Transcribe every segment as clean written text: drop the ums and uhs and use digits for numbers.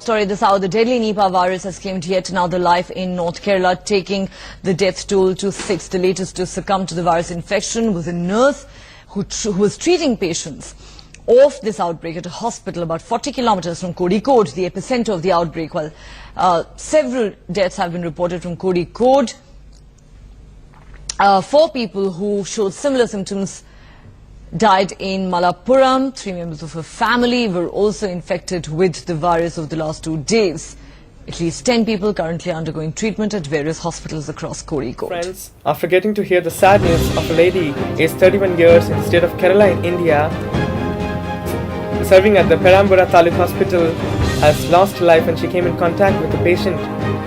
Story this hour, the deadly Nipah virus has claimed yet another life in North Kerala, taking the death toll to 6. The latest to succumb to the virus infection was a nurse who was treating patients of this outbreak at a hospital about 40 kilometers from Kozhikode, the epicenter of the outbreak. While several deaths have been reported from Kozhikode, 4 people who showed similar symptoms died in Malappuram. 3 members of her family were also infected with the virus over the last 2 days. At least 10 people currently undergoing treatment at various hospitals across Kozhikode. Friends, after getting to hear the sad news of a lady aged 31 years in the state of Kerala in India, serving at the Perambura Taluk Hospital, has lost her life when she came in contact with a patient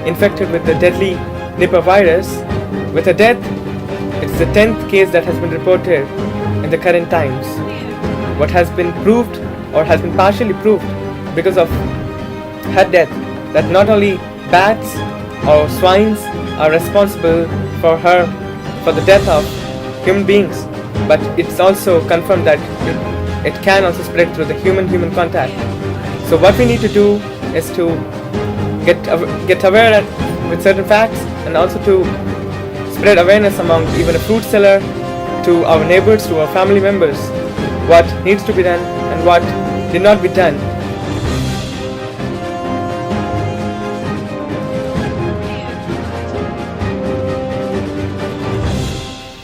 infected with the deadly Nipah virus. With her death, it's the 10th case that has been reported in the current times. What has been proved, or has been partially proved because of her death, that not only bats or swines are responsible for the death of human beings, but it's also confirmed that it can also spread through the human-human contact. So what we need to do is to get aware with certain facts, and also to spread awareness among even a fruit seller, to our neighbors, to our family members, what needs to be done and what did not be done.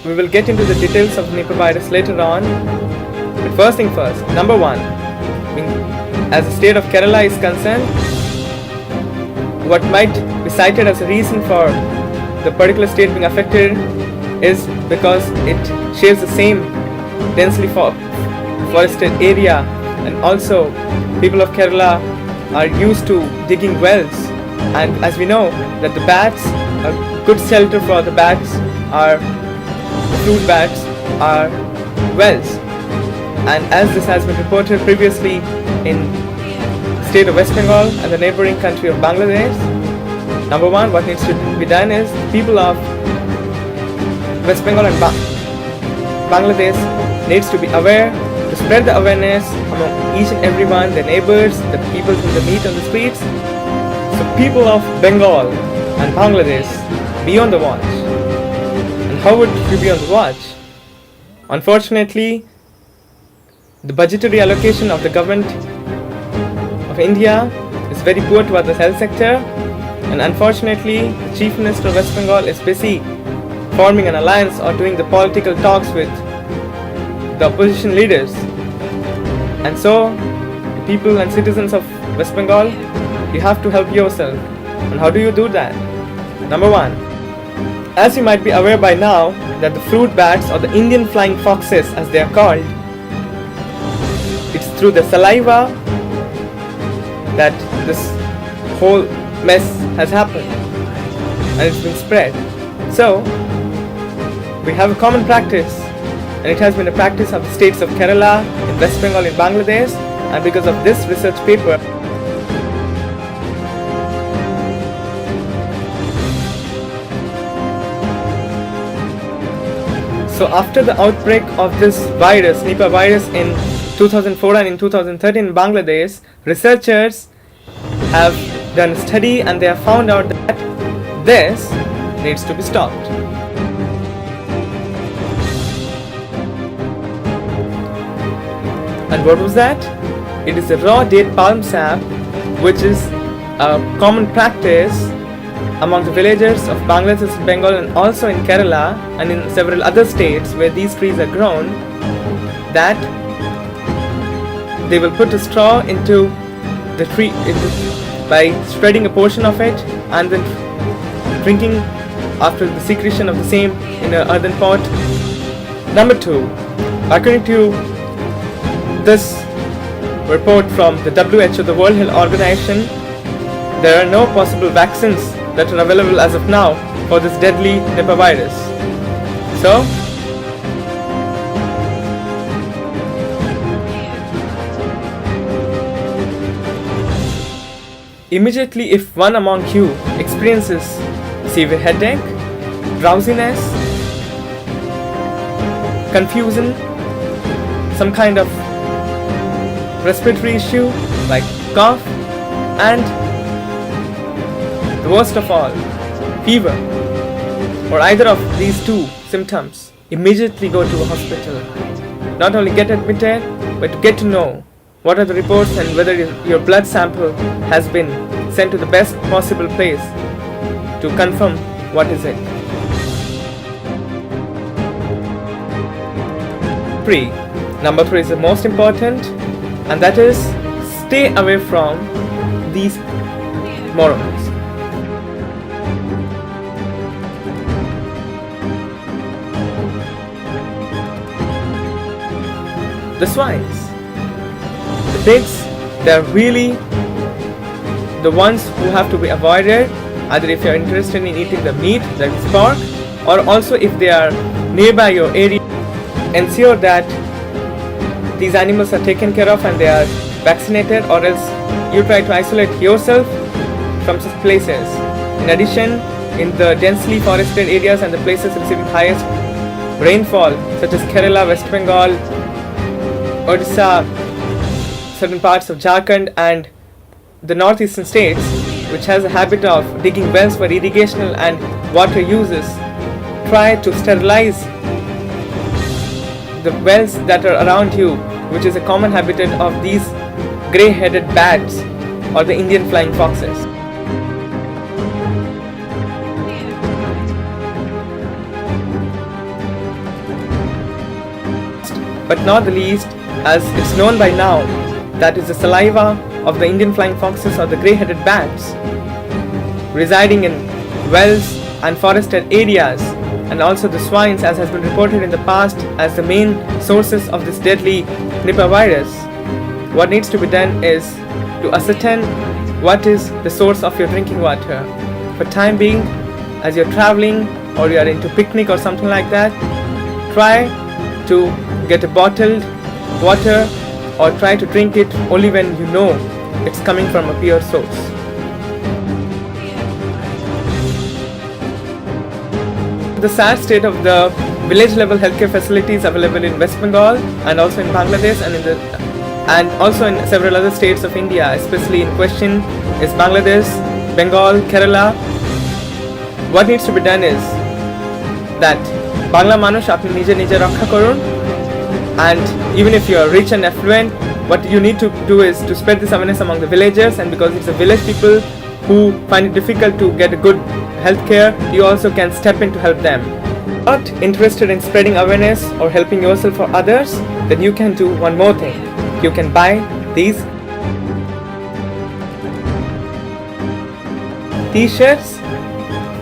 We will get into the details of Nipah virus later on, but first thing first, number 1, as the state of Kerala is concerned, what might be cited as a reason for the particular state being affected is because it shares the same densely forested area, and also people of Kerala are used to digging wells, and as we know that the bats, a good shelter for the bats are fruit bats are wells, and as this has been reported previously in the state of West Bengal and the neighboring country of Bangladesh, number 1, what needs to be done is people of West Bengal and Bangladesh needs to be aware, to spread the awareness among each and everyone, their neighbors, the people whom they meet on the streets. So people of Bengal and Bangladesh, be on the watch. And how would you be on the watch? Unfortunately, the budgetary allocation of the government of India is very poor towards the health sector, and unfortunately the Chief Minister of West Bengal is busy forming an alliance or doing the political talks with the opposition leaders. And so, the people and citizens of West Bengal, you have to help yourself. And how do you do that? Number 1, as you might be aware by now, that the fruit bats, or the Indian flying foxes as they are called, it's through the saliva that this whole mess has happened and it's been spread. So, we have a common practice, and it has been a practice of the states of Kerala, in West Bengal, in Bangladesh, and because of this research paper, so after the outbreak of this virus, Nipah virus, in 2004 and in 2013 in Bangladesh, researchers have done a study and they have found out that this needs to be stopped. And what was that? It is a raw date palm sap, which is a common practice among the villagers of Bangladesh, Bengal, and also in Kerala and in several other states where these trees are grown, that they will put a straw into the tree by spreading a portion of it and then drinking after the secretion of the same in an earthen pot. Number 2, according to this report from the W.H.O, the World Health Organization, there are no possible vaccines that are available as of now for this deadly Nipah virus. So, immediately if one among you experiences severe headache, drowsiness, confusion, some kind of respiratory issue like cough, and the worst of all, fever, or either of these two symptoms, immediately go to a hospital. Not only get admitted, but to get to know what are the reports and whether your blood sample has been sent to the best possible place to confirm what is it. 3. Number 3 is the most important, and that is stay away from these morons. The swines, the pigs, they are really the ones who have to be avoided, either if you are interested in eating the meat, that is pork, or also if they are nearby your area. Ensure that these animals are taken care of and they are vaccinated, or else you try to isolate yourself from such places. In addition, in the densely forested areas and the places receiving highest rainfall, such as Kerala, West Bengal, Odisha, certain parts of Jharkhand and the northeastern states, which has a habit of digging wells for irrigational and water uses, try to sterilize the wells that are around you, which is a common habitat of these grey-headed bats or the Indian flying foxes. But not the least, as it's known by now, that is the saliva of the Indian flying foxes or the grey-headed bats residing in wells and forested areas, and also the swines, as has been reported in the past, as the main sources of this deadly Nipah virus. What needs to be done is to ascertain what is the source of your drinking water. For time being, as you're traveling or you're into picnic or something like that, try to get a bottled water or try to drink it only when you know it's coming from a pure source. The sad state of the village level healthcare facilities available in West Bengal and also in Bangladesh and also in several other states of India, especially in question is Bangladesh, Bengal, Kerala. What needs to be done is that Bangla Manush apni nije rakha korun, and even if you are rich and affluent, what you need to do is to spread this awareness among the villagers, and because it's the village people who find it difficult to get a good healthcare, you also can step in to help them. Not interested in spreading awareness or helping yourself or others, then you can do one more thing. You can buy these t-shirts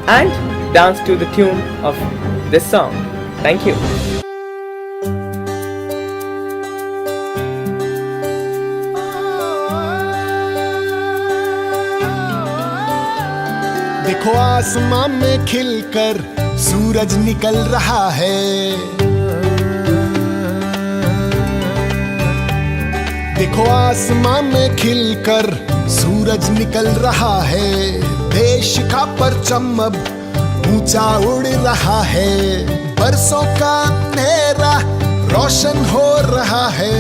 and dance to the tune of this song. Thank you. देखो आसमां में खिलकर सूरज निकल रहा है, देखो आसमां में खिलकर सूरज निकल रहा है, देश का परचम अब ऊंचा उड़ रहा है, बरसों का अंधेरा रोशन हो रहा है,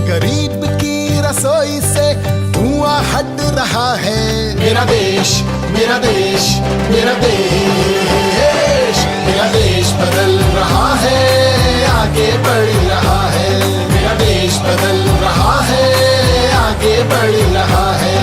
गरीब की रसोई से धुआं हट रहा है। मेरा देश मेरा देश मेरा देश, मेरा देश बदल रहा है, आगे बढ़ रहा है, मेरा देश बदल रहा है, आगे बढ़ रहा है।